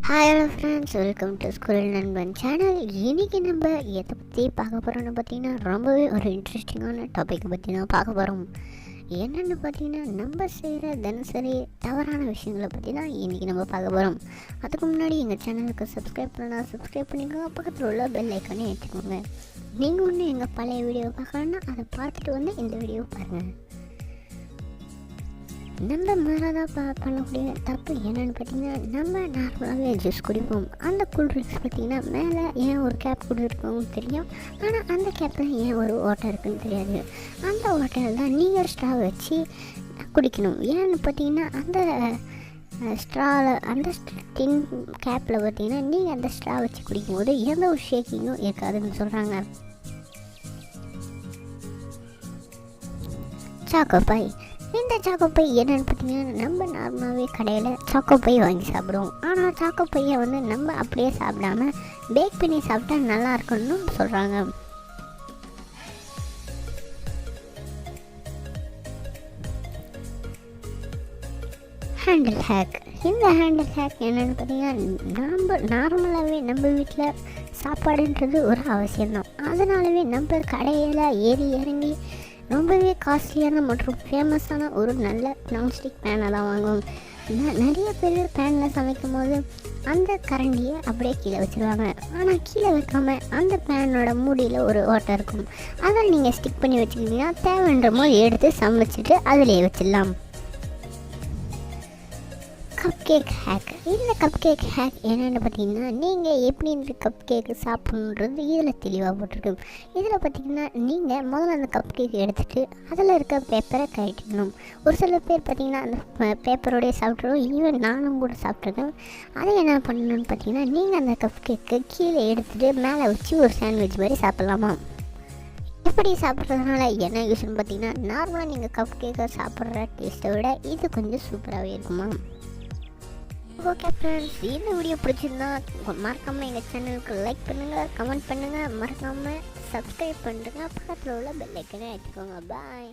Hi hello friends, welcome to school நண்பன் channel. இன்றைக்கி நம்ம எதை பற்றி பார்க்க போகிறோன்னு பார்த்தீங்கன்னா ரொம்பவே ஒரு இன்ட்ரெஸ்டிங்கான டாப்பிக்கை பற்றி தான் பார்க்க போகிறோம். என்னென்னு பார்த்தீங்கன்னா நம்ம செய்கிற தினசரி தவறான விஷயங்களை பற்றி தான் இன்றைக்கி நம்ம பார்க்க போகிறோம். அதுக்கு முன்னாடி எங்கள் சேனலுக்கு சப்ஸ்கிரைப் பண்ணால் சப்ஸ்கிரைப் பண்ணிக்கோங்க, பக்கத்தில் உள்ள பெல் ஐக்கானே ஏற்றுக்கோங்க. நீங்கள் ஒன்று எங்கள் பழைய வீடியோ பார்க்கலன்னா அதை பார்த்துட்டு வந்து இந்த வீடியோ பாருங்கள். நம்ம முதலாக பண்ணக்கூடிய தப்பு என்னென்னு பார்த்தீங்கன்னா, நம்ம நார்மலாகவே ஜூஸ் குடிப்போம். அந்த கூல்ட்ரிங்க்ஸ் பார்த்திங்கன்னா மேலே ஏன் ஒரு கேப் கொடுத்துருக்கோம் தெரியும், ஆனால் அந்த கேப்பில் ஏன் ஒரு ஓட்டை இருக்குதுன்னு தெரியாது. அந்த ஓட்டையில் தான் நீங்கள் ஸ்ட்ரா வச்சு குடிக்கணும். ஏன்னு பார்த்தீங்கன்னா அந்த ஸ்ட்ராவில் அந்த டின் கேப்பில் பார்த்தீங்கன்னா நீங்கள் அந்த ஸ்ட்ரா வச்சு குடிக்கும்போது எந்த ஒரு ஷேக்கிங்கும் இருக்காதுன்னு சொல்கிறாங்க. சாக்கோப்பை, இந்த சாக்கோப்பை என்னென்னு பார்த்தீங்கன்னா நம்ம நார்மலாகவே கடையில் சாக்கோப்பை வாங்கி சாப்பிடுவோம். ஆனால் சாக்கோப்பையை நம்ம அப்படியே சாப்பிடாம பேக் பண்ணி சாப்பிட்டா நல்லா இருக்குன்னு சொல்கிறாங்க. ஹேண்டில் ஹேக், இந்த ஹேண்டில் ஹேக் என்னென்னு பார்த்தீங்கன்னா நம்ம நார்மலாகவே நம்ம வீட்டில் சாப்பாடுன்றது ஒரு அவசியம்தான். அதனாலவே நம்ம கடையில் ஏறி இறங்கி ரொம்பவே காஸ்ட்லியான மற்றும் ஃபேமஸான ஒரு நல்ல நான்ஸ்டிக் பேனை தான் வாங்குவோம். நிறைய பேர் பேனில் சமைக்கும் போது அந்த கரண்டியை அப்படியே கீழே வச்சுருவாங்க. ஆனால் கீழே வைக்காமல் அந்த பேனோட மூடியில் ஒரு ஓட்டை இருக்கும். அதை நீங்கள் ஸ்டிக் பண்ணி வச்சுக்கிட்டிங்கன்னா தேவைன்ற போது எடுத்து சமைச்சிட்டு அதிலே வச்சிடலாம். கப் கேக் ஹேக், இந்த கப் கேக் ஹேக் என்னென்னு பார்த்தீங்கன்னா நீங்கள் எப்படி இந்த கப் கேக்கு சாப்பிட்ணுன்றது இதில் தெளிவாக போட்டிருக்கு. இதில் பார்த்தீங்கன்னா நீங்கள் முதல்ல அந்த கப் கேக் எடுத்துகிட்டு அதில் இருக்க பேப்பரை கழட்டிக்கணும். ஒரு சில பேர் பார்த்தீங்கன்னா அந்த பேப்பரோடைய சாப்பிட்றோம், ஈவன் நானும் கூட சாப்பிட்ருக்கேன். அதை என்ன பண்ணணும்னு பார்த்தீங்கன்னா நீங்கள் அந்த கப் கேக்கு கீழே எடுத்துகிட்டு மேலே வச்சு ஒரு சாண்ட்விச் மாதிரி சாப்பிட்லாமா. இப்படி சாப்பிட்றதுனால என்ன யூஸ்ன்னு பார்த்தீங்கன்னா நார்மலாக நீங்கள் கப் கேக்கை சாப்பிட்ற டேஸ்ட்டை விட இது கொஞ்சம் சூப்பராகவே இருக்குமா. ஓகே ஃப்ரெண்ட்ஸ், இந்த வீடியோ பிடிச்சிருந்தா மறக்காமல் எங்கள் சேனலுக்கு லைக் பண்ணுங்கள், கமெண்ட் பண்ணுங்கள், மறக்காமல் சப்ஸ்கிரைப் பண்ணுங்கள், பக்கத்தில் உள்ள பெல் ஐக்கனை அடிச்சுக்கோங்க. பாய்.